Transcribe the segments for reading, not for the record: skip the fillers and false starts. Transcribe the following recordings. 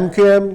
MQM,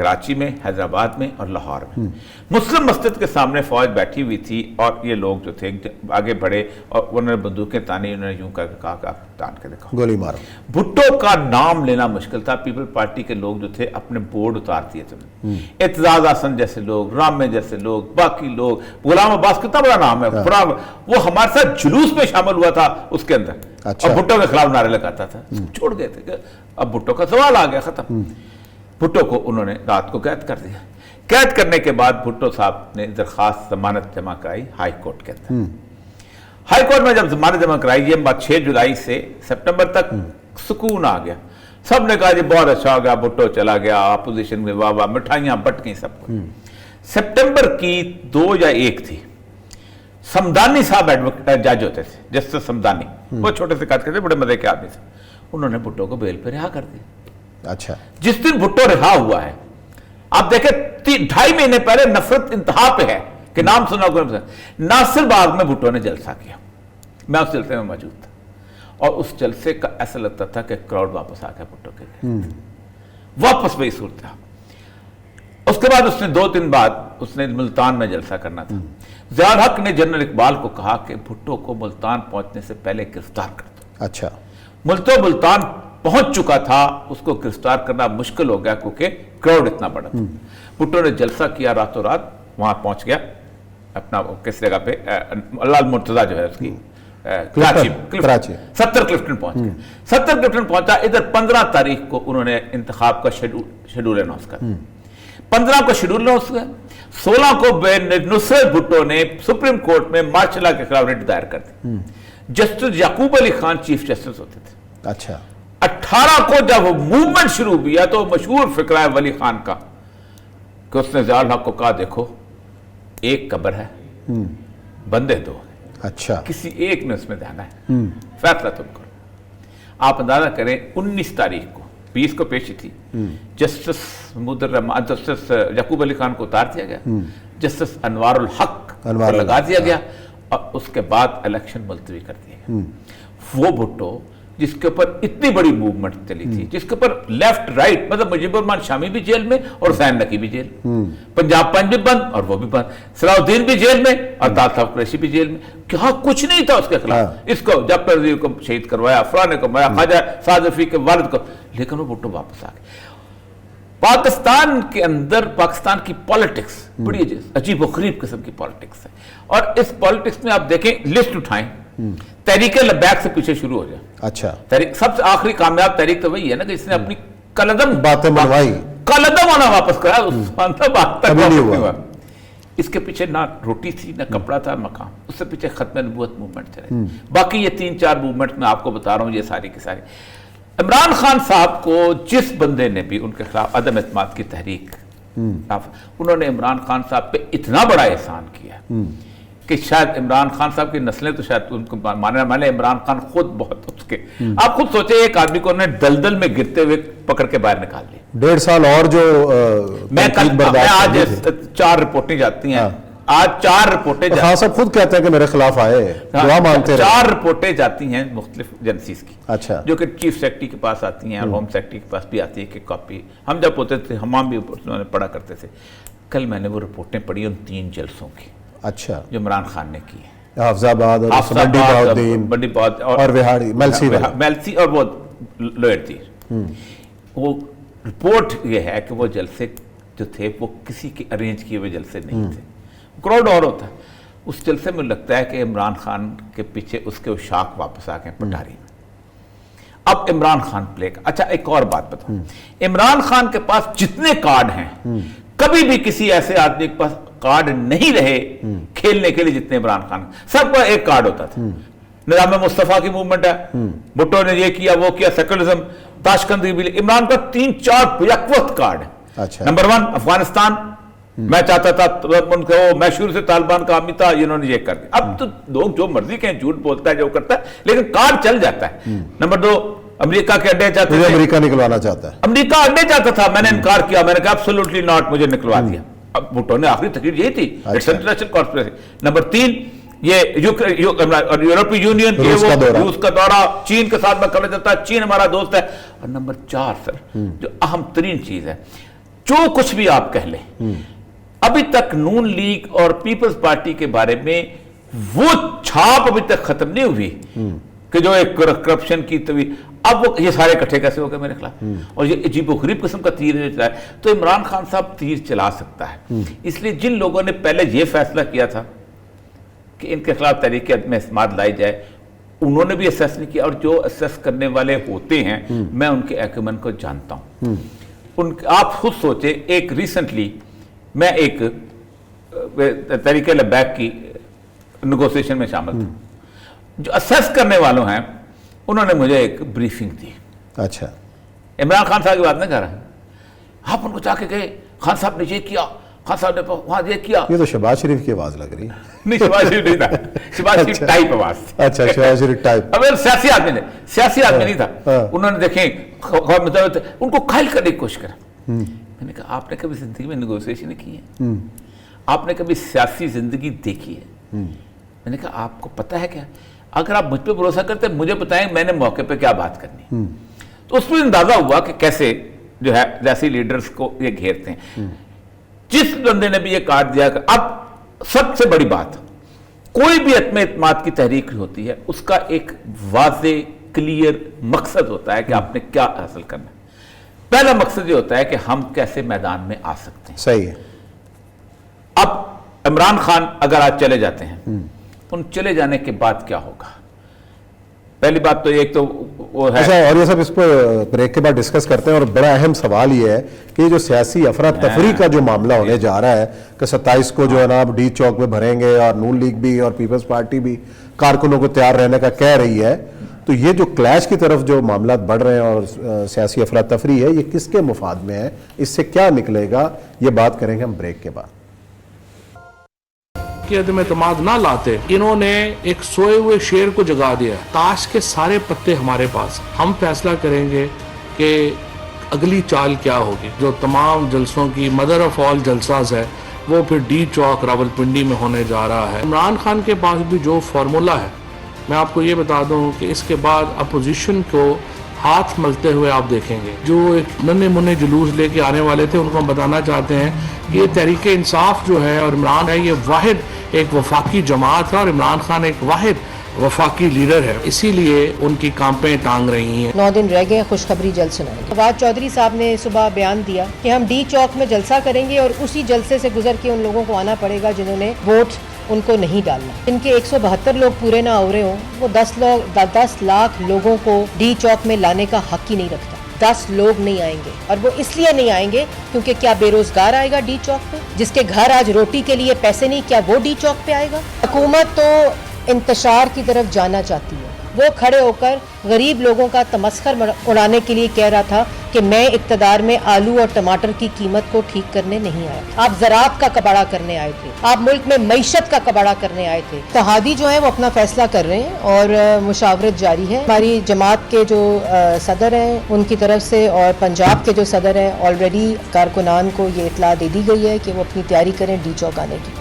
Karachi میں، حیدرآباد میں اور لاہور میں۔ مسلم مسجد کے سامنے فوج بیٹھی ہوئی تھی اور یہ لوگ جو تھے آگے بڑھے اور انہوں نے بندوقیں تانی، انہوں نے یوں کر کے کہا کہ آپ تان کے دکھاؤ، گولی مارو۔ بھٹو کا نام لینا مشکل تھا۔ پیپل پارٹی کے لوگ جو تھے اپنے بورڈ اتار دیے تھے، اعتزاز احسن جیسے لوگ، رامے جیسے لوگ، باقی لوگ، غلام عباس کتنا بڑا نام ہے، وہ ہمارے ساتھ جلوس میں شامل ہوا تھا اس کے اندر، اور بھٹو کے خلاف نعرے لگاتا تھا، چھوڑ گئے تھے کہ اب بھٹو کا سوال آ گیا، ختم۔ بھٹو کو انہوں نے رات کو قید کر دیا۔ قید کرنے کے بعد بھٹو صاحب نے درخواست ضمانت جمع کرائی ہائی کورٹ کے اندر۔ ہائی کورٹ میں جب ضمانت جمع کرائی، یہ بات 6 جولائی سے سپٹمبر تک سکون آ گیا، سب نے کہا جی بہت اچھا ہو گیا، بھٹو چلا گیا، اپوزیشن میں واہ واہ، مٹھائیاں بٹ گئیں سب کو۔ سپٹمبر کی 2 یا 1 تھی، سمدانی صاحب جج ہوتے تھے، جسٹس سمدانی، وہ چھوٹے سے قید کرتے، بڑے مزے کے آدمی تھے، انہوں نے بھٹو کو بیل پہ رہا کر دیا۔ اچھا، جس دن بھٹو رہا ہوا ہے، آپ دیکھیں 2.5 مہینے پہلے نفرت انتہا پہ ہے کہ نام سنا کو ناصر باغ میں بھٹو نے جلسہ کیا، میں اس جلسے میں موجود تھا، اور اس جلسے کا ایسا لگتا تھا کہ کراؤڈ واپس آ گیا بھٹو کے لیے، واپس وہی صورت تھا۔ اس کے بعد اس نے 2 دن بعد اس نے ملتان میں جلسہ کرنا تھا۔ ضیاء الحق نے جنرل اقبال کو کہا کہ بھٹو کو ملتان پہنچنے سے پہلے گرفتار کر دو۔ اچھا، ملتان پہنچ چکا تھا، اس کو گرفتار کرنا مشکل ہو گیا کیونکہ کراؤڈ اتنا بڑا تھا۔ بھٹو نے جلسہ کیا، راتوں رات وہاں پہنچ گیا، اپنا کس جگہ پہ، لال مرتضیٰ جو ہے اس کی کراچی، 70 کلفٹن پہنچ گیا۔ 70 کلفٹن پہنچا، ادھر 15 تاریخ کو انہوں نے انتخاب کا شیڈول اناؤنس کر دیا۔ 15 کو شیڈول اناؤنس ہوا، 16 کو نصرت بھٹو نے سپریم کورٹ میں مارشل لا کے خلاف ریٹ دائر کر دی۔ جسٹس یعقوب علی خان چیف جسٹس ہوتے تھے۔ اچھا، 18 کو جب وہ موومنٹ شروع ہوا تو مشہور فقرہ ہے ولی خان کا کہ اس نے ضیاء الحق کو کہا دیکھو ایک قبر ہے، بندے 2، اچھا، کسی ایک نے اس میں جانا ہے، فیصلہ تم کرو۔ آپ اندازہ کریں 19 تاریخ کو، 20 کو پیشی تھی، جسٹس جسٹس یعقوب علی خان کو اتار دیا گیا، جسٹس انوار الحق کو لگا دیا گیا، اور اس کے بعد الیکشن ملتوی کر دیا گیا۔ وہ بھٹو جس کے اوپر اتنی بڑی موومنٹ چلی تھی، جس کے اوپر لیفٹ رائٹ، مطلب مجیب الرحمان شامی بھی جیل میں اور حسین نقی بھی جیل میں، پنجاب پنج بھی بند اور وہ بھی بند، صلاح الدین بھی جیل میں اور طاہر قریشی بھی جیل میں، کیا کچھ نہیں تھا اس کے خلاف۔ اس کو جب پر کو شہید کروایا، فلاں کو مارا، خواجہ سعد رفیع کے والد کو، لیکن وہ بھٹو واپس آ گئے۔ پاکستان کے اندر پاکستان کی پالیٹکس بڑی عجیب و غریب قسم کی پالیٹکس ہے، اور اس پالیٹکس میں آپ دیکھیں، لسٹ اٹھائیں، تحریک لبیک سے پیچھے شروع ہو جائے۔ اچھا، سب سے آخری کامیاب تحریک تو وہی ہے نا کہ جس نے اپنی کالعدم باتیں منوائی، کالعدم آنا واپس کرا، اس کے پیچھے نہ روٹی تھی، نہ کپڑا تھا، مقام، اس سے پیچھے ختم نبوت موومنٹ چلے۔ باقی یہ 3-4 موومنٹ میں آپ کو بتا رہا ہوں، یہ ساری کی ساری عمران خان صاحب کو جس بندے نے بھی ان کے خلاف عدم اعتماد کی تحریک، انہوں نے عمران خان صاحب پہ اتنا بڑا احسان کیا کہ شاید عمران خان صاحب کی نسلیں تو شاید ان کو مانے، عمران خان خود بہت اس کے، آپ خود سوچیں ایک آدمی کو انہوں نے دلدل میں گرتے ہوئے پکڑ کے باہر نکال لیا۔ 1.5 سال اور جو میں آج 4 رپورٹیں جاتی ہیں، آج 4 رپورٹیں خان صاحب خود کہتے ہیں کہ میرے خلاف آئے، دعا مانگتے رہے، 4 رپورٹیں جاتی ہیں مختلف ایجنسیز کی، اچھا، جو کہ چیف سیکرٹری کے پاس آتی ہیں اور ہوم سیکرٹری کے پاس بھی آتی ہے کہ کاپی، ہم جب ہوتے تھے ہم بھی پڑھا کرتے تھے۔ کل میں نے وہ رپورٹیں پڑھی ان 3 جلسوں کی، اچھا، جو عمران خان نے کی ہے، حافظ آباد بڑی بہت اور وہاڑی، میلسی اور وہ لوئر تیر۔ وہ رپورٹ یہ ہے کہ وہ جلسے جو تھے وہ کسی کے ارینج کیے ہوئے جلسے نہیں تھے، کراؤڈ اور ہوتا ہے۔ اس جلسے میں لگتا ہے کہ عمران خان کے پیچھے اس کے اشاق واپس آ گئے پٹاری میں۔ اب عمران خان پلے کا، اچھا ایک اور بات بتاؤں، عمران خان کے پاس جتنے کارڈ ہیں، کبھی بھی کسی ایسے آدمی کے پاس کارڈ نہیں رہے کھیلنے کے لیے جتنے عمران خان، سب کا ایک کارڈ ہوتا تھا۔ نظام مصطفیٰ کی موومنٹ ہے، بھٹو نے یہ کیا وہ کیا، سیکولرزم، تاشقندی بھی، عمران کا 3-4 یکوت کارڈ ہے۔ نمبر 1 افغانستان، میں چاہتا تھا میں شروع سے طالبان کا حامی تھا، انہوں نے یہ کر دیا۔ اب تو لوگ جو مرضی کہیں، جھوٹ بولتا ہے جو کرتا ہے، لیکن کارڈ چل جاتا ہے۔ نمبر 2 امریکہ کے اڈے چاہتے تھے، امریکہ نکلوانا چاہتا ہے، امریکہ اڈے چاہتا تھا، میں نے انکار کیا، میں نے کہا ایبسولوٹلی ناٹ، مجھے نکلوا دیا۔ اب بھٹو نے آخری تقریر یہی تھی، اٹس انٹرنیشنل کانسپریسی۔ نمبر 3 یہ یورپی یونین، روس کا دورہ، چین کے ساتھ میں کرنا چاہتا ہے، چین ہمارا دوست ہے۔ اور نمبر 4 سر جو اہم ترین چیز ہے، جو کچھ بھی آپ کہہ لیں، ابھی تک نون لیگ اور پیپلز پارٹی کے بارے میں وہ چھاپ ابھی تک ختم نہیں ہوئی کہ جو ایک کرپشن کی طویل، اب وہ یہ سارے اکٹھے کیسے ہو گئے میرے خلاف، اور یہ عجیب و غریب قسم کا تیر چلا ہے. تو عمران خان صاحب تیر چلا سکتا ہے. اس لیے جن لوگوں نے پہلے یہ فیصلہ کیا تھا کہ ان کے خلاف تحریک عدم اعتماد لائی جائے، انہوں نے بھی اسیس نہیں کیا، اور جو اسیس کرنے والے ہوتے ہیں میں ان کے ایکومن کو جانتا ہوں. آپ خود سوچیں، ایک ریسنٹلی میں ایک تحریک لبیک کی نیگوسیشن میں شامل تھا. جو اسیس کرنے والوں ہیں انہوں نے مجھے ایک بریفنگ دی. اچھا، عمران خان صاحب کی بات نہیں کر رہا، آپ ان کو جا کے کہے خان صاحب نے یہ کیا، خان صاحب نے وہاں یہ کیا. یہ تو شہباز شریف کی آواز لگ رہی ہے. نہیں، شہباز شریف نہیں تھا، شہباز شریف ٹائپ آواز تھی. اچھا، شہباز شریف ٹائپ. اب سیاسی آدمی نہیں تھا. انہوں نے دیکھیں ان کو قائل کرنے کی کوشش کرا. میں نے کہا آپ نے کبھی زندگی میں نیگوسیشن کی ہے؟ آپ نے کبھی سیاسی زندگی دیکھی ہے؟ میں نے کہا آپ کو پتہ ہے کیا؟ اگر آپ مجھ پہ بھروسہ کرتے ہیں مجھے بتائیں میں نے موقع پہ کیا بات کرنی. تو اس میں اندازہ ہوا کہ کیسے جو ہے جیسی لیڈرز کو یہ گھیرتے ہیں. جس بندے نے بھی یہ کاٹ دیا کہ اب سب سے بڑی بات، کوئی بھی عدم اعتماد کی تحریک ہوتی ہے اس کا ایک واضح کلیئر مقصد ہوتا ہے کہ آپ نے کیا حاصل کرنا ہے. پہلا مقصد یہ ہوتا ہے کہ ہم کیسے میدان میں آ سکتے ہیں. صحیح ہے. اب عمران خان اگر آج چلے جاتے ہیں، ان چلے جانے کے بعد کیا ہوگا؟ پہلی بات تو ایک تو وہ ہے. اچھا، اور یہ سب اس پہ بریک کے بعد ڈسکس کرتے ہیں. اور بڑا اہم سوال یہ ہے کہ جو سیاسی افراتفری کا جو معاملہ ہونے جا رہا ہے کہ 27 کو جو ہے نا ڈی چوک میں بھریں گے، اور نون لیگ بھی اور پیپلز پارٹی بھی کارکنوں کو تیار رہنے کا کہہ رہی ہے، تو یہ جو کلیش کی طرف جو معاملات بڑھ رہے ہیں اور سیاسی افراتفری ہے، یہ کس کے مفاد میں ہے؟ اس سے کیا نکلے گا؟ یہ بات کریں گے ہم بریک کے بعد. کہ عدم اعتماد نہ لاتے، انہوں نے ایک سوئے ہوئے شیر کو جگا دیا. تاش کے سارے پتے ہمارے پاس، ہم فیصلہ کریں گے کہ اگلی چال کیا ہوگی. جو تمام جلسوں کی مدر آف آل جلساز ہے وہ پھر ڈی چوک راولپنڈی میں ہونے جا رہا ہے. عمران خان کے پاس بھی جو فارمولا ہے، میں آپ کو یہ بتا دوں کہ اس کے بعد اپوزیشن کو ہاتھ ملتے ہوئے آپ دیکھیں گے. جو ایک ننے منے جلوس لے کے آنے والے تھے ان کو ہم بتانا چاہتے ہیں کہ یہ تحریک انصاف جو ہے اور عمران ہے، یہ واحد ایک وفاقی جماعت ہے، اور عمران خان ایک واحد وفاقی لیڈر ہے. اسی لیے ان کی کانپیں ٹانگ رہی ہیں. 9 دن رہ گئے، خوشخبری جلد سنائیں گے. فواد چودھری صاحب نے صبح بیان دیا کہ ہم ڈی چوک میں جلسہ کریں گے، اور اسی جلسے سے گزر کے ان لوگوں کو آنا پڑے گا جنہوں نے ووٹ ان کو نہیں ڈالنا. ان کے 172 لوگ پورے نہ ہو رہے ہوں، وہ 10 لاکھ لوگوں کو ڈی چوک میں لانے کا حق ہی نہیں رکھتا. 10 لوگ نہیں آئیں گے، اور وہ اس لیے نہیں آئیں گے کیونکہ کیا بے روزگار آئے گا ڈی چوک پہ؟ جس کے گھر آج روٹی کے لیے پیسے نہیں، کیا وہ ڈی چوک پہ آئے گا؟ حکومت تو انتشار کی طرف جانا چاہتی ہے. وہ کھڑے ہو کر غریب لوگوں کا تمسخر اڑانے کے لیے کہہ رہا تھا کہ میں اقتدار میں آلو اور ٹماٹر کی قیمت کو ٹھیک کرنے نہیں آیا. آپ زراعت کا کباڑہ کرنے آئے تھے، آپ ملک میں معیشت کا کباڑہ کرنے آئے تھے. اتحادی جو ہیں وہ اپنا فیصلہ کر رہے ہیں اور مشاورت جاری ہے. ہماری جماعت کے جو صدر ہیں ان کی طرف سے اور پنجاب کے جو صدر ہیں، آلریڈی کارکنان کو یہ اطلاع دے دی گئی ہے کہ وہ اپنی تیاری کریں ڈی چوک آنے کی.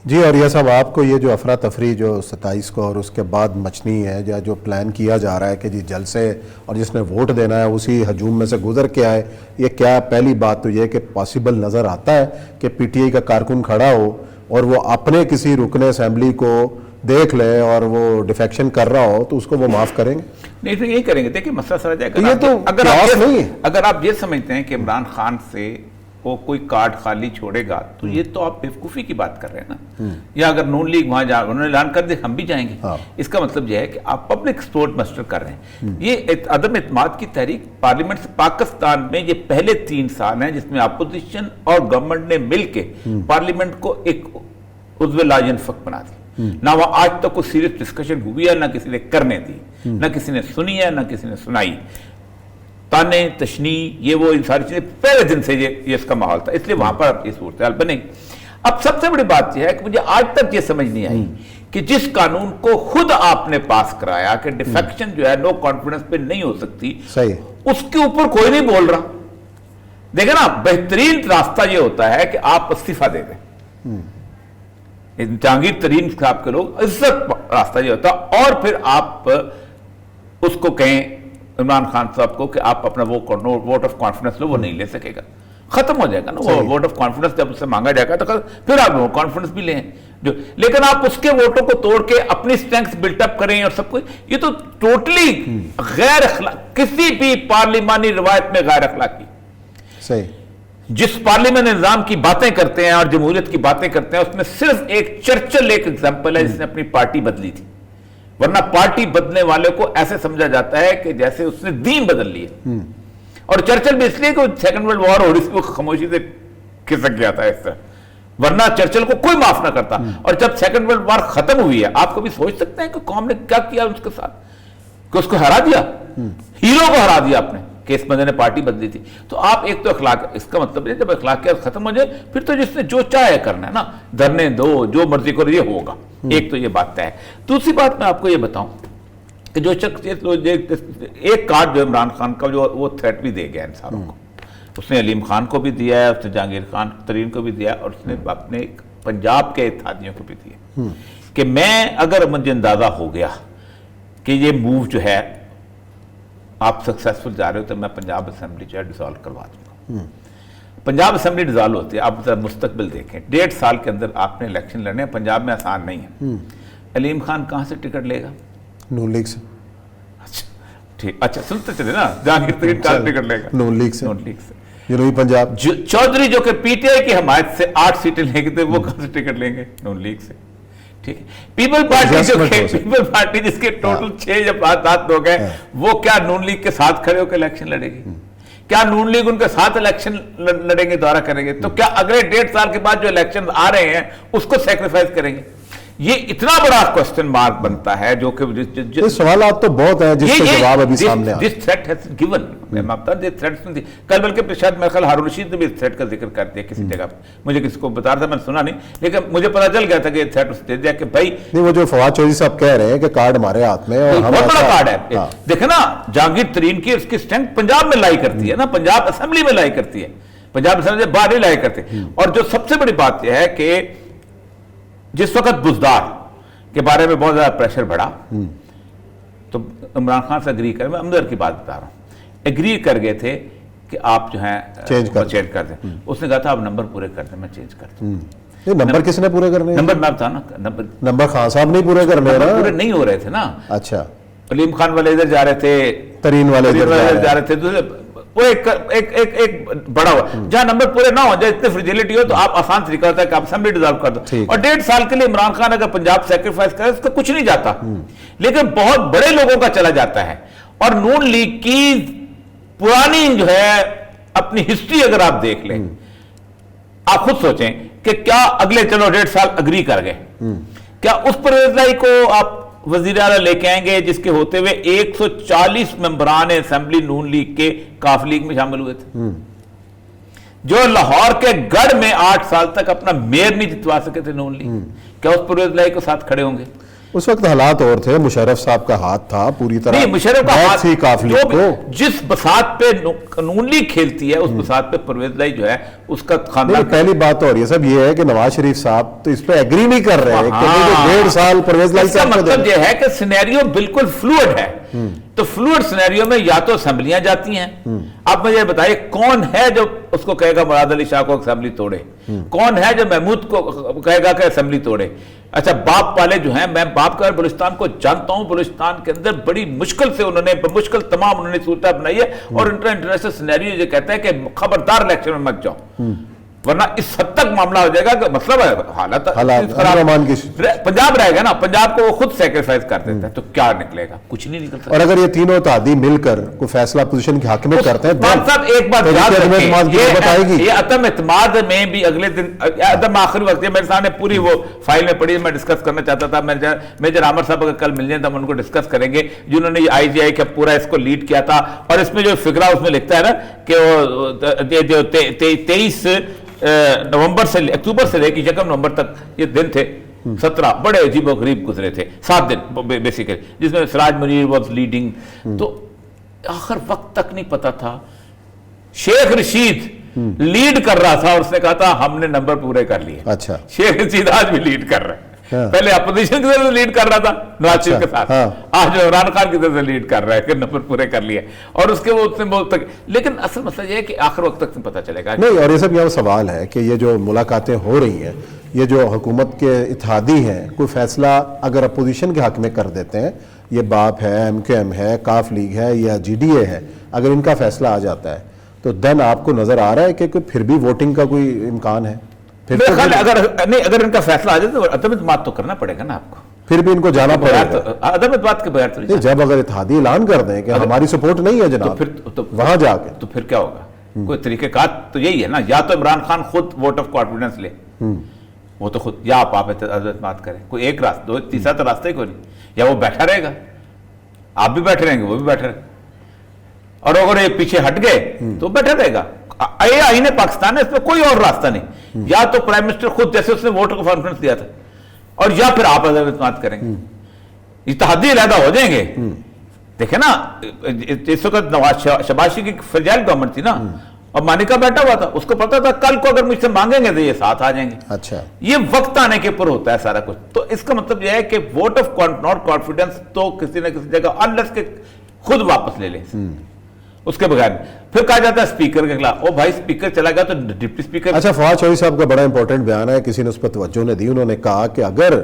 جی، اور یہ صاحب آپ کو یہ جو افراتفری جو 27 کو اور اس کے بعد مچنی ہے، یا جو پلان کیا جا رہا ہے کہ جی جلسے اور جس نے ووٹ دینا ہے اسی ہجوم میں سے گزر کے آئے، یہ کیا پہلی بات تو یہ کہ پاسبل نظر آتا ہے کہ پی ٹی آئی کا کارکن کھڑا ہو اور وہ اپنے کسی رکن اسمبلی کو دیکھ لے اور وہ ڈیفیکشن کر رہا ہو تو اس کو وہ معاف کریں گے؟ نہیں تو یہی کریں گے. دیکھیں مسئلہ سر جائے یہ تو اگر آپ یہ سمجھتے ہیں کہ عمران خان سے وہ کوئی کارڈ خالی چھوڑے گا تو یہ تو آپ بیوقوفی کی بات کر رہے ہیں نا. یا اگر نون لیگ وہاں جا انہوں نے اعلان کر دیا ہم بھی جائیں گے، اس کا مطلب یہ ہے کہ آپ پبلک سپورٹ مسٹر کر رہے ہیں. یہ عدم اعتماد کی تحریک پارلیمنٹ سے پاکستان میں یہ پہلے 3 سال ہیں جس میں اپوزیشن اور گورنمنٹ نے مل کے پارلیمنٹ کو ایک عضو لا ينفق بنا دی. نہ وہ آج تک کوئی سیریس ڈسکشن ہوئی ہے، نہ کسی نے کرنے دی، نہ کسی نے سنی ہے، نہ کسی نے سنائی. تانے تشنی یہ وہ ان ساری چیزیں پہلے دن سے یہ اس کا ماحول تھا، اس لیے وہاں پر اب یہ صورتحال بنے گی. اب سب سے بڑی بات یہ ہے کہ مجھے آج تک یہ سمجھ نہیں آئی کہ جس قانون کو خود آپ نے پاس کرایا کہ ڈیفیکشن جو ہے نو کانفیڈنس پہ نہیں ہو سکتی، اس کے اوپر کوئی نہیں بول رہا. دیکھیں نا، بہترین راستہ یہ ہوتا ہے کہ آپ استعفیٰ دے دیں. جہانگیر ترین صاحب کے لوگ عزت راستہ یہ ہوتا، اور پھر آپ اس کو کہیں عمران خان صاحب کو کہ آپ اپنا وہ ووٹ آف کانفیڈنس لو، وہ نہیں لے سکے گا. ختم ہو جائے گا نا وہ ووٹ آف کانفیڈنس جب اس سے مانگا جائے گا تو پھر آپ کانفیڈنس بھی لیں لیکن آپ اس کے ووٹوں کو توڑ کے اپنی اسٹرینگتھ بلٹ اپ کریں اور سب کچھ, یہ تو ٹوٹلی غیر اخلاق, کسی بھی پارلیمانی روایت میں غیر اخلاقی. صحیح. جس پارلیمنٹ نظام کی باتیں کرتے ہیں اور جمہوریت کی باتیں کرتے ہیں اس میں صرف ایک چرچل ایک ایگزامپل ہے جس نے اپنی پارٹی بدلی تھی, ورنہ پارٹی بدلنے والے کو ایسے سمجھا جاتا ہے کہ جیسے اس نے دین بدل لیے. اور چرچل بھی اس لیے کہ سیکنڈ ورلڈ وار اور اس کو خاموشی سے کھسک گیا تھا اس طرح, ورنہ چرچل کو کوئی معاف نہ کرتا. اور جب سیکنڈ ورلڈ وار ختم ہوئی ہے, آپ کبھی سوچ سکتے ہیں کہ قوم نے کیا کیا اس کے ساتھ, کہ اس کو ہرا دیا, ہیرو کو ہرا دیا آپ نے, کہ اس بندے نے پارٹی بدلی تھی. تو آپ ایک تو اخلاق, اس کا مطلب ہے جب اخلاقیات ختم ہو جائے پھر تو جس نے جو چاہے کرنا ہے نا, دھرنے دو, جو مرضی کرو, یہ ہوگا. ایک تو یہ بات ہے. دوسری بات میں آپ کو یہ بتاؤں کہ جو شخص ایک کارڈ جو عمران خان کا جو وہ تھریٹ بھی دے گیا انسانوں کو, اس نے علیم خان کو بھی دیا ہے, اس نے جہانگیر خان ترین کو بھی دیا ہے, اور اس نے اپنے پنجاب کے اتحادیوں کو بھی دیا کہ میں اگر مجھے اندازہ ہو گیا کہ یہ موو جو ہے آپ سکسیسفل جا رہے ہو تو میں پنجاب اسمبلی جو ہے ڈیزالو کروا دوں گا. پنجاب اسمبلی ڈیزالو ہوتی ہے, آپ مستقبل دیکھیں 1.5 سال کے اندر آپ نے الیکشن لڑنے ہیں, پنجاب میں آسان نہیں ہے. علیم خان کہاں سے ٹکٹ لے گا؟ نون لیگ سے. ٹھیک, اچھا سنتے چلے نا, جہانگیر ترین کہاں سے ٹکٹ لے گا؟ نون لیگ سے. نون لیگ سے. جنوبی پنجاب. چودھری جو کہ پی ٹی آئی کی حمایت سے 8 سیٹیں لے گئے تھے, وہ کہاں سے ٹکٹ لیں گے؟ نون لیگ سے. ٹھیک ہے. پیپل پارٹی جس کے ٹوٹل 6 یا 7 لوگ ہیں, وہ کیا نون لیگ کے ساتھ کھڑے ہو کے الیکشن لڑے گی؟ کیا نون لیگ ان کے ساتھ الیکشن لڑیں گے, دورہ کریں گے؟ تو کیا اگلے 1.5 سال کے بعد جو الیکشن آ رہے ہیں اس کو سیکریفائز کریں گے؟ یہ اتنا بڑا کوسچن مارک بنتا ہے جو کہ سوالات تو بہت ہیں جس کے جواب ابھی سامنے آ. This threat has given. کل بلکہ شاید میرے خیال ہارون رشید نے بھی اس تھریٹ کا ذکر کر دیا کسی جگہ پہ, مجھے کسی کو بتا رہا تھا, میں نے سنا نہیں, لیکن مجھے پتا چل گیا تھا کہ یہ تھریٹ اس دے دیا کہ بھائی نہیں, وہ جو فواد چودھری صاحب کہہ رہے ہیں کہ کارڈ ہمارے ہاتھ میں, اور بہت بڑا کارڈ ہے. دیکھیں نا, جہانگیر ترین کی اس کی اسٹرینتھ پنجاب میں لائی کرتی ہے نا, پنجاب اسمبلی میں لائی کرتی ہے, پنجاب اسمبلی باہر نہیں لائی کرتے. اور جو سب سے بڑی بات یہ ہے کہ جس وقت بزدار کے بارے میں بہت زیادہ پریشر بڑھا تو عمران خان سے اگری کر, میں امدر کی بات بتا رہا ہوں, اگری کر گئے تھے کہ آپ جو ہیں چینج کر دیں. اس نے کہا تھا آپ نمبر پورے کر دیں, میں چینج کر دوں. نمبر کس نے پورے کرنے؟ نمبر میں بتا نا, نمبر خان صاحب نہیں پورے کرنے, پورے نہیں ہو رہے تھے نا. اچھا, علیم خان والے ادھر جا رہے تھے, ترین والے ادھر جا رہے تھے, وہ ایک بڑا ہوا. جہاں نمبر پورے نہ ہو جائے, اتنی فریجیلٹی ہو, تو آپ آسان طریقہ ہوتا ہے کہ آپ اسمبلی ڈیزالو کر دو. اور 1.5 سال کے لیے عمران خان اگر پنجاب سیکریفائز کرے اس کا کچھ نہیں جاتا, لیکن بہت بڑے لوگوں کا چلا جاتا ہے. اور نون لیگ کی پرانی جو ہے اپنی ہسٹری اگر آپ دیکھ لیں, آپ خود سوچیں کہ کیا اگلے چلو 1.5 سال اگری کر گئے, کیا اس پرویز لائی کو آپ وزیر اعلیٰ لے کے آئیں گے جس کے ہوتے ہوئے 140 ممبران اسمبلی نون لیگ کے کاف لیگ میں شامل ہوئے تھے, جو لاہور کے گڑھ میں 8 سال تک اپنا میئر نہیں جتوا سکے تھے نون لیگ, کیا اس پرویز لائی کو ساتھ کھڑے ہوں گے؟ اس وقت حالات اور تھے, مشرف صاحب کا ہاتھ تھا پوری طرح, نہیں مشرف کا ہاتھ تھی کاف لیگ کو. جس بساط پہ نون لیگ کھیلتی ہے اس بساط پہ پرویز لائی جو ہے اس کا خاندان. پہلی بات اور یہ سب یہ ہے کہ نواز شریف صاحب تو اس پہ ایگری نہیں کر رہے کہ 1.5 سال پرویز لائی کا مطلب یہ ہے کہ سینیریو بالکل فلوئڈ ہے. تو فلوئڈ سینیریو میں یا تو اسمبلیاں جاتی ہیں, آپ مجھے بتائیے کون ہے جو اس کو کہے گا مراد علی شاہ کو اسمبلی توڑے, کون ہے جو محمود کو کہے گا کہ اسمبلی توڑے. اچھا, باپ والے جو ہیں, میں باپ کا بلوچستان کو جانتا ہوں, بلوچستان کے اندر بڑی مشکل سے انہوں نے بمشکل تمام انہوں نے صورتیں بنائی ہے, اور انٹرنیشنل سینیریو یہ کہتا ہے کہ خبردار الیکشن میں مت جاؤ, ورنہ اس حد تک معاملہ ہو جائے گا کہ مطلب ہے حالت پنجاب رہے گا نا, پنجاب کو وہ خود سیکریفائز کر دیتا ہے, تو کیا نکلے گا؟ کچھ نہیں نکل سکتا. اور اگر یہ تینوں اتحادی مل کر کوئی فیصلہ پوزیشن کی حق میں کرتے ہیں, صاحب ایک بات یاد رکھیں, یہ عدم اعتماد میں بھی اگلے دن عدم آخری وقت, میرے سامنے پوری وہ فائل میں پڑھی, میں ڈسکس کرنا چاہتا تھا. میجر عامر صاحب اگر کل مل جائیں تو ہم ان کو ڈسکس کریں گے, جنہوں نے آئی جی آئی کا پورا اس کو لیڈ کیا تھا. اور اس میں جو فقرہ اس میں لکھتا ہے نا کہ وہ 23 نومبر سے اکتوبر سے لے کے 1 نومبر تک یہ دن تھے, 17 بڑے عجیب و غریب گزرے تھے, 7 دن بیسیکلی, جس میں سراج منیر واز لیڈنگ. تو آخر وقت تک نہیں پتا تھا, شیخ رشید لیڈ کر رہا تھا اور اس نے کہا تھا ہم نے نمبر پورے کر لیے. اچھا, شیخ رشید آج بھی لیڈ کر رہے ہیں, پہلے اپوزیشن کی طرف سے لیڈ کر رہا تھا نواز شریف کے ساتھ, آج عمران خان کی طرف سے لیڈ کر رہا ہے کہ نمبر پورے کر لیے, اور اس کے وہ اتنے بہت تک. لیکن اصل مسئلہ یہ ہے کہ آخر وقت تک پتہ چلے گا نہیں. اور یہ سب یہاں سوال ہے کہ یہ جو ملاقاتیں ہو رہی ہیں, یہ جو حکومت کے اتحادی ہیں, کوئی فیصلہ اگر اپوزیشن کے حق میں کر دیتے ہیں, یہ باپ ہے, ایم کیو ایم ہے, کاف لیگ ہے یا جی ڈی اے ہے, اگر ان کا فیصلہ آ جاتا ہے تو دین آپ کو نظر آ رہا ہے کہ پھر بھی ووٹنگ کا کوئی امکان ہے؟ اگر ان کا فیصلہ آ جائے تو عدم اعتماد تو کرنا پڑے گا نا آپ کو, پھر بھی ان کو جانا پڑے گا. عدم اعتماد کے بغیر تو جب اگر اتحادی اعلان کر دیں کہ ہماری سپورٹ نہیں ہے جناب, وہاں جا کے تو پھر کیا ہوگا؟ کوئی طریقہ کار تو یہی ہے نا, یا تو عمران خان خود ووٹ آف کانفیڈنس لے, وہ تو خود, یا آپ عدم اعتماد کریں, کوئی ایک راستہ, تیسرا تو راستہ ہی کوئی نہیں. یا وہ بیٹھا رہے گا, آپ بھی بیٹھے رہیں گے, وہ بھی بیٹھے رہے, اور اگر یہ پیچھے ہٹ گئے تو بیٹھا رہے گا. یہ آئین پاکستان ہے, اس میں کوئی اور راستہ نہیں. یا تو پرائم منسٹر خود, جیسے اس نے ووٹ کو کانفیڈنس دیا تھا, اور یا پھر آپ عدم اعتماد کریں گے, اتحادی علیحدہ ہو جائیں گے. دیکھیں نا اس وقت شہباز شریف کی فرجائل گورنمنٹ تھی نا, اور مانیکا بیٹھا ہوا تھا, اس کو پتا تھا کل کو اگر مجھ سے مانگیں گے تو یہ ساتھ آ جائیں گے. اچھا, یہ وقت آنے کے اوپر ہوتا ہے سارا کچھ. تو اس کا مطلب یہ ہے کہ ووٹ آف ناٹ کانفیڈنس تو کسی نہ کسی جگہ انلیس کے خود واپس لے لیں, اس کے بغیر. پھر کہا جاتا ہے اسپیکر کے خلاف, او بھائی اسپیکر چلا گیا تو ڈپٹی اسپیکر. اچھا, فواد چودھری صاحب کا بڑا امپورٹنٹ بیان ہے, کسی نے اس پر توجہ نے دی, انہوں نے کہا کہ اگر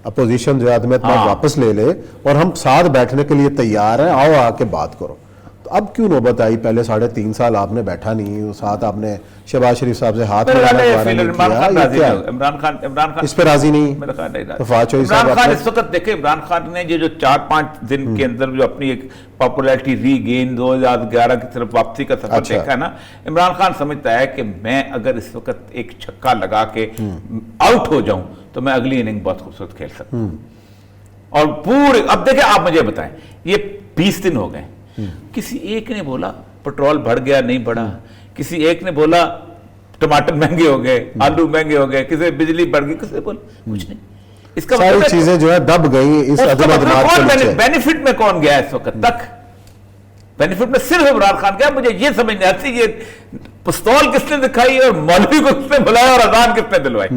اپوزیشن جو عدم اعتماد واپس لے لے اور ہم ساتھ بیٹھنے کے لیے تیار ہیں, آؤ آ کے بات کرو. تو اب کیوں نوبت آئی؟ پہلے 3.5 سال آپ نے بیٹھا نہیں, ساتھ آپ نے شہباز شریف صاحب سے ہاتھ عمران خان اس پہ راضی نہیں. عمران خان اس وقت دیکھیں, عمران خان نے جو 4-5 دن کے اندر جو اپنی ایک پاپولیرٹی ری گین 2011 کی طرف واپسی کا سفر دیکھا ہے نا, عمران خان سمجھتا ہے کہ میں اگر اس وقت ایک چھکا لگا کے آؤٹ ہو جاؤں تو میں اگلی اننگ بہت خوبصورت کھیل سکتا ہوں. اور پورے, اب دیکھیں آپ مجھے بتائیں, یہ 20 دن ہو گئے, کسی ایک نے بولا پٹرول بڑھ گیا نہیں بڑھا, کسی ایک نے بولا ٹماٹر مہنگے ہو گئے, آلو مہنگے ہو گئے, کسی بجلی بڑھ گئی, کسی نے بولا کچھ نہیں. اس کا ساری چیزیں جو ہے دب گئی اس عدم اعتماد کے نیچے. بینیفٹ میں کون گیا اس وقت تک؟ بینیفٹ میں صرف عمران خان گیا. مجھے یہ سمجھ نہیں آتی یہ پستول کس نے دکھائی اور مولوی کو کس نے بلایا اور اذان کس نے دلوائی.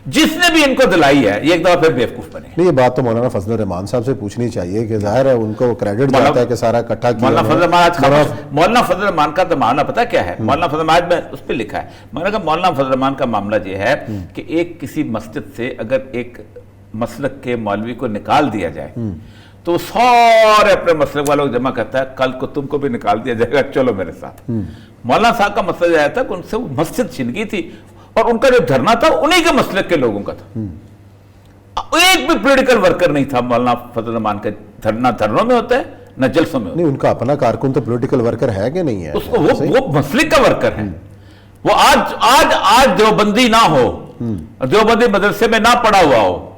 جس نے بھی ان کو دلائی ہے یہ ایک دفعہ پھر بیوقوف بنے. نہیں, یہ بات تو مولانا فضل الرحمان صاحب سے پوچھنی چاہیے کہ ظاہر ہے ان کو کریڈٹ جاتا ہے کہ سارا اکٹھا کیا. مولانا فضل الرحمان کا تو معاملہ پتا کیا ہے؟ مولانا فضل الرحمان میں اس پہ لکھا ہے, میں نے کہا مولانا فضل الرحمان کا معاملہ یہ ہے کہ ایک کسی مسجد سے اگر ایک مسلک کے مولوی کو نکال دیا جائے تو سارے اپنے مسلک والوں کو جمع کرتا ہے, کل کو تم کو بھی نکال دیا جائے گا, چلو میرے ساتھ. مولانا صاحب کا مسئلہ یہ آیا تھا کہ ان سے وہ مسجد چھن گئی تھی, اور ان کا جو دھرنا تھا انہی کے مسلک کے لوگوں کا تھا. ایک بھی پولیٹیکل ورکر نہیں تھا مولانا فضل الرحمان کا. دھرنا دھرنوں میں ہوتا ہے نہ جلسوں میں ہوتا ہے. نہیں, ان کا اپنا کارکن تو پولیٹیکل ورکر ہے کہ نہیں ہے؟ اس کو وہ مسلک کا ورکر ہے. وہ آج دیوبندی نہ ہو, دیوبندی مدرسے میں نہ پڑھا ہوا ہو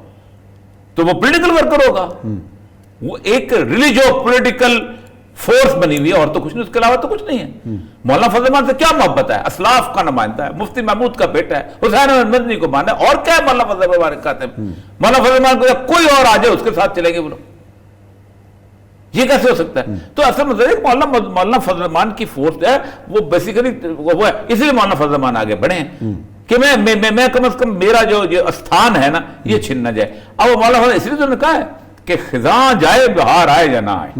تو وہ پولیٹیکل ورکر ہوگا. وہ ایک ریلیجو پولیٹیکل فورس بنی ہوئی ہے, اور تو کچھ نہیں, اس کے علاوہ تو کچھ نہیں ہے. مولانا فضل الرحمان سے کیا محبت ہے؟ اسلاف کا نمائندہ ہے, مفتی محمود کا بیٹا ہے, حسین احمد مدنی کو مانا ہے, اور کیا ہے مولانا فضل الرحمان کہتے ہیں؟ مولانا فضل الرحمان کو کوئی اور آ جائے اس کے ساتھ چلیں گے وہ لوگ, یہ کیسے ہو سکتا ہے؟ تو اصل مطلب ہے مولانا فضل الرحمان کی فورس ہے وہ بیسیکلی وہ ہے, اس لیے مولانا فضل الرحمان آگے بڑھے ہیں کہ میں کم از کم میرا جو استھان ہے نا یہ چھن نہ جائے. اب وہ مولانا فضل اس لیے تو نے کہا ہے کہ خزاں جائے بہار آئے یا نہ آئے.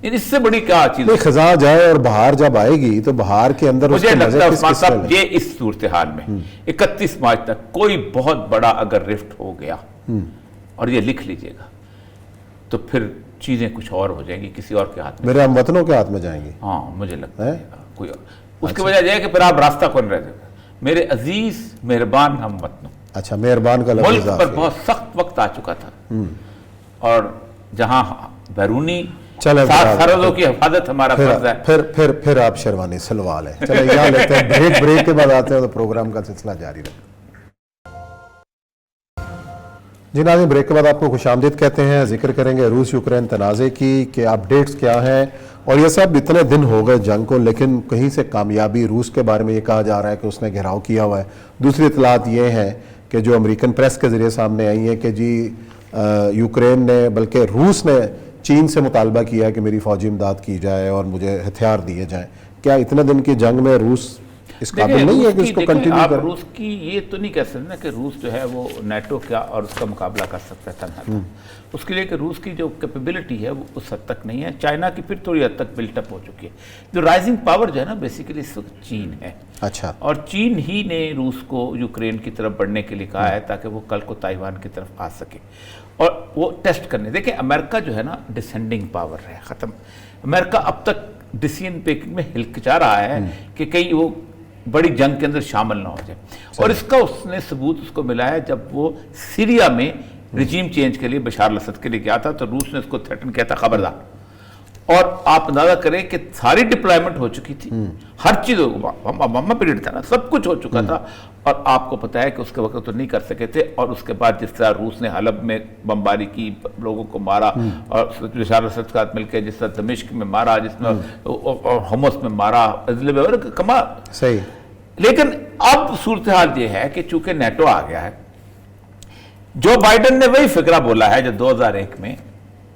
اس سے بڑی کیا چیز ہے؟ خزاں جائے اور بہار جب آئے گی تو بہار کے اندر مجھے لگتا ہے عثمان صاحب یہ اس صورتحال میں 31 مارچ تک کوئی بہت بڑا اگر رفٹ ہو گیا, اور یہ لکھ لیجئے گا, تو پھر چیزیں کچھ اور ہو جائیں گی, کسی اور کے ہاتھ میں, میرے ہم وطنوں کے ہاتھ میں جائیں گی. ہاں مجھے لگتا ہے کوئی اس کی وجہ یہ ہے کہ پھر آپ راستہ کون رہ جائے گا. میرے عزیز مہربان ہم وطنوں, اچھا مہربان کا لفظ ملک پر بہت سخت وقت آ چکا تھا, اور جہاں بیرونی سرحدوں کی حفاظت ہمارا فرض ہے. پھر آپ شیروانی سلوال ہے. چلیں یہاں لیتے ہیں بریک کے بعد آتے ہیں تو پروگرام کا سلسلہ جاری رہے. جی ناظرین, بریک کے بعد آپ کو خوش آمدید کہتے ہیں. ذکر کریں گے روس یوکرین تنازع کی کہ اپڈیٹس کیا ہیں, اور یہ سب اتنے دن ہو گئے جنگ کو, لیکن کہیں سے کامیابی. روس کے بارے میں یہ کہا جا رہا ہے کہ اس نے گھیراؤ کیا ہوا ہے. دوسری اطلاعات یہ ہیں کہ جو امریکن پریس کے ذریعے سامنے آئی ہیں کہ جی یوکرین نے بلکہ روس نے چین سے مطالبہ کیا کہ میری فوجی امداد کی جائے اور مجھے ہتھیار دیے جائیں. کیا اتنے دن کی جنگ میں روس اس قابل نہیں ہے کہ اس کو کنٹینیو آپ کریں؟ روس کی یہ تو نہیں کہہ سکتے نا کہ روس جو ہے وہ نیٹو کیا اور اس کا مقابلہ کر سکتا ہے تنہا. اس کے لیے کہ روس کی جو کیپیبلٹی ہے وہ اس حد تک نہیں ہے. چائنا کی پھر تھوڑی حد تک بلٹ اپ ہو چکی ہے. جو رائزنگ پاور جو ہے نا بیسیکلی اس وقت چین ہے. اچھا. اور چین ہی نے روس کو یوکرین کی طرف بڑھنے کے لیے کہا ہے تاکہ وہ کل کو تائیوان کی طرف آ سکے اور وہ ٹیسٹ کرنے. دیکھیں امریکہ جو ہے نا ڈسینڈنگ پاور ہے, ختم. امریکہ اب تک ڈیسیژن میکنگ میں ہلکچا رہا ہے کہ کہیں وہ بڑی جنگ کے اندر شامل نہ ہو جائے. اور اس کا اس نے ثبوت اس کو ملا ہے جب وہ سیریا میں رجیم چینج کے لیے بشار الاسد کے لیے گیا تھا تو روس نے اس کو تھریٹن کیا تھا خبردار. اور آپ اندازہ کریں کہ ساری ڈپلائمنٹ ہو چکی تھی, ہر چیز ہم پیریڈ تھا نا, سب کچھ ہو چکا تھا. اور آپ کو پتا ہے کہ اس کے وقت تو نہیں کر سکے تھے. اور اس کے بعد جس طرح روس نے حلب میں بمباری کی, لوگوں کو مارا, اور بشار الاسد کے ساتھ مل کے جس طرح دمشق میں مارا, جس میں حمص میں مارا, کما صحیح. لیکن اب صورتحال یہ ہے کہ چونکہ نیٹو آ گیا ہے, جو بائیڈن نے وہی فکرہ بولا ہے جو 2001 میں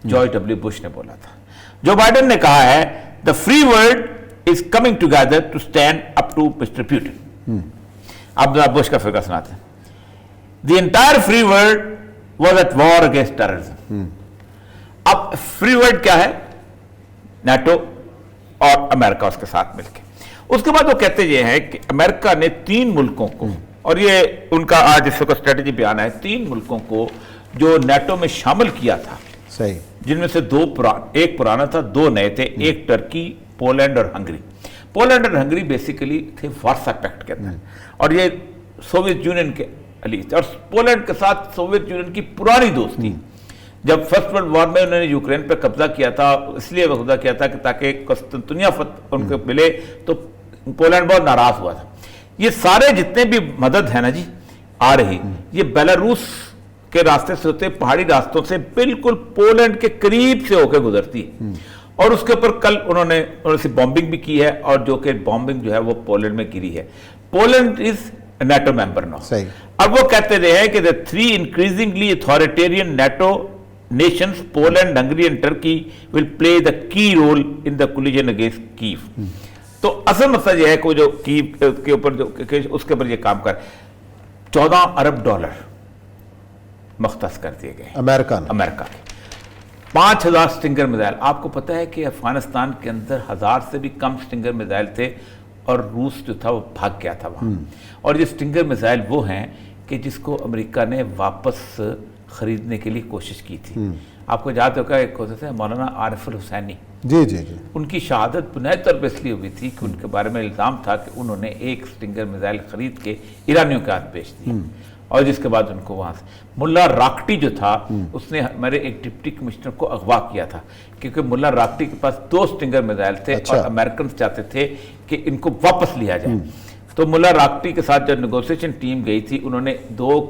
جارج ڈبلیو بش نے بولا تھا. جو بائیڈن نے کہا ہے the free world is coming together to stand up to Mr. Putin. اب ذرا بش کا فکرہ سناتے ہیں. The entire free world was at war against terrorism. اب free world کیا ہے؟ نیٹو اور امریکہ اس کے ساتھ مل کے. اس کے بعد وہ کہتے یہ ہیں کہ امریکہ نے 3 ملکوں کو, اور یہ ان کا آج اس وقت اسٹریٹجی بیان ہے, 3 ملکوں کو جو نیٹو میں شامل کیا تھا, صحیح, جن میں سے ایک پرانا تھا, 2 نئے تھے, ایک ٹرکی, پولینڈ اور ہنگری. پولینڈ اور ہنگری بیسیکلی تھے وارسا پیکٹ کے اندر, اور یہ سوویت یونین کے علی تھے. اور پولینڈ کے ساتھ سوویت یونین کی پرانی دوستی. جب فرسٹ ورلڈ وار میں انہوں نے یوکرین پہ قبضہ کیا تھا, اس لیے قبضہ کیا تھا کہ تاکہ قسطنطنیہ فتح ان کو ملے, تو پولینڈ بہت ناراض ہوا تھا. یہ سارے جتنے بھی مدد ہے نا جی آ رہی, یہ بیلاروس کے راستے سے ہوتے, پہاڑی راستوں سے بالکل پولینڈ کے قریب سے ہو کے گزرتی ہے. اور اس کے اوپر کل انہوں نے بامبنگ بھی کی ہے, اور جو کہ بامبنگ جو ہے وہ پولینڈ میں گری ہے. پولینڈ از نیٹو ممبر نو. اب وہ کہتے رہے ہیں کہ the 3 increasingly authoritarian NATO nations, Poland, Hungary and Turkey will play the key role in the collision against Kyiv. تو اصل مسئلہ یہ ہے کہ جو کیو کے اوپر جو اس کے اوپر یہ کام کر, $14 ارب مختص کر دیے گئے امریکہ کے. 5000 سٹنگر میزائل. آپ کو پتہ ہے کہ افغانستان کے اندر 1000 سے بھی کم سٹنگر میزائل تھے, اور روس جو تھا وہ بھاگ گیا تھا وہاں. اور یہ سٹنگر میزائل وہ ہیں کہ جس کو امریکہ نے واپس خریدنے کے لیے کوشش کی تھی. آپ کو یاد ہوگا ایک ہوتے تھے مولانا عارف الحسینی, جی جی جی, ان کی شہادت بنیادی طور پہ اس لیے ہوئی تھی کہ ان کے بارے میں الزام تھا کہ انہوں نے ایک سٹنگر میزائل خرید کے ایرانیوں کے ہاتھ بیچ دیا, اور جس کے بعد ان کو وہاں سے ملا راکٹی جو تھا اس نے ہمارے ایک ڈپٹی کمشنر کو اغوا کیا تھا, کیونکہ ملا راکٹی کے پاس 2 سٹنگر میزائل تھے. اور امریکنز چاہتے تھے کہ ان کو واپس لیا جائے. تو ملا راکٹی کے ساتھ جو نیگوسیشن ٹیم گئی تھی, انہوں نے 2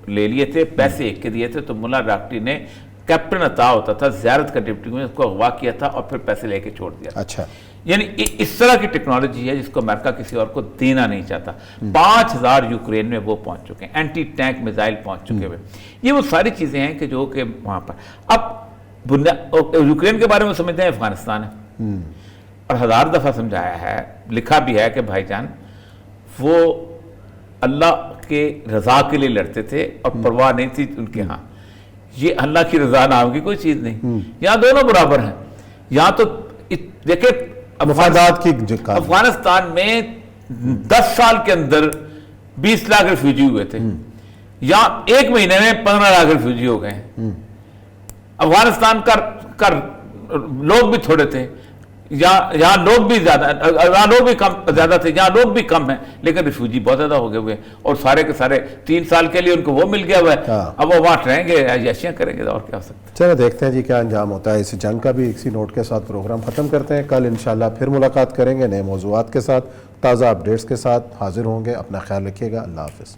لے لیے تھے, پیسے 1 کے دیے تھے. تو ملا راکٹی نے کیپٹن عطا ہوتا تھا زیارت کا ڈپٹی کمشنر, اس کو اغوا کیا تھا اور پھر پیسے لے کے چھوڑ دیا. اچھا, یعنی اس طرح کی ٹیکنالوجی ہے جس کو امریکہ کسی اور کو دینا نہیں چاہتا. 5000 یوکرین میں وہ پہنچ چکے ہیں, اینٹی ٹینک میزائل پہنچ چکے ہوئے. یہ وہ ساری چیزیں ہیں کہ جو کہ وہاں پر. اب یوکرین کے بارے میں سمجھتے ہیں افغانستان ہے, اور 1000 دفعہ سمجھایا ہے, لکھا بھی ہے کہ بھائی جان وہ اللہ کے رضا کے لیے لڑتے تھے اور پرواہ نہیں تھی ان کے. ہاں یہ اللہ کی رضا نام کی کوئی چیز نہیں. یہاں دونوں برابر ہیں. یہاں تو دیکھیں مفادات کی افغانستان میں 10 سال کے اندر 20 لاکھ ریفیوجی ہوئے تھے, یہاں 1 مہینے میں 15 لاکھ ریفیوجی ہو گئے ہیں. افغانستان کا لوگ بھی تھوڑے تھے, یہاں لوگ بھی زیادہ, یہاں لوگ بھی زیادہ تھے, یہاں لوگ بھی کم ہیں, لیکن ریفیوجی بہت زیادہ ہو گئے ہوئے, اور سارے کے سارے 3 سال کے لیے ان کو وہ مل گیا ہوا ہے. اب وہ وہاں رہیں گے, عیاشیاں کریں گے, اور کیا ہو سکتا ہے. چلو دیکھتے ہیں جی کیا انجام ہوتا ہے. اس جنگ کا بھی اسی نوٹ کے ساتھ پروگرام ختم کرتے ہیں. کل انشاءاللہ پھر ملاقات کریں گے نئے موضوعات کے ساتھ, تازہ اپڈیٹس کے ساتھ حاضر ہوں گے. اپنا خیال رکھیے گا. اللہ حافظ.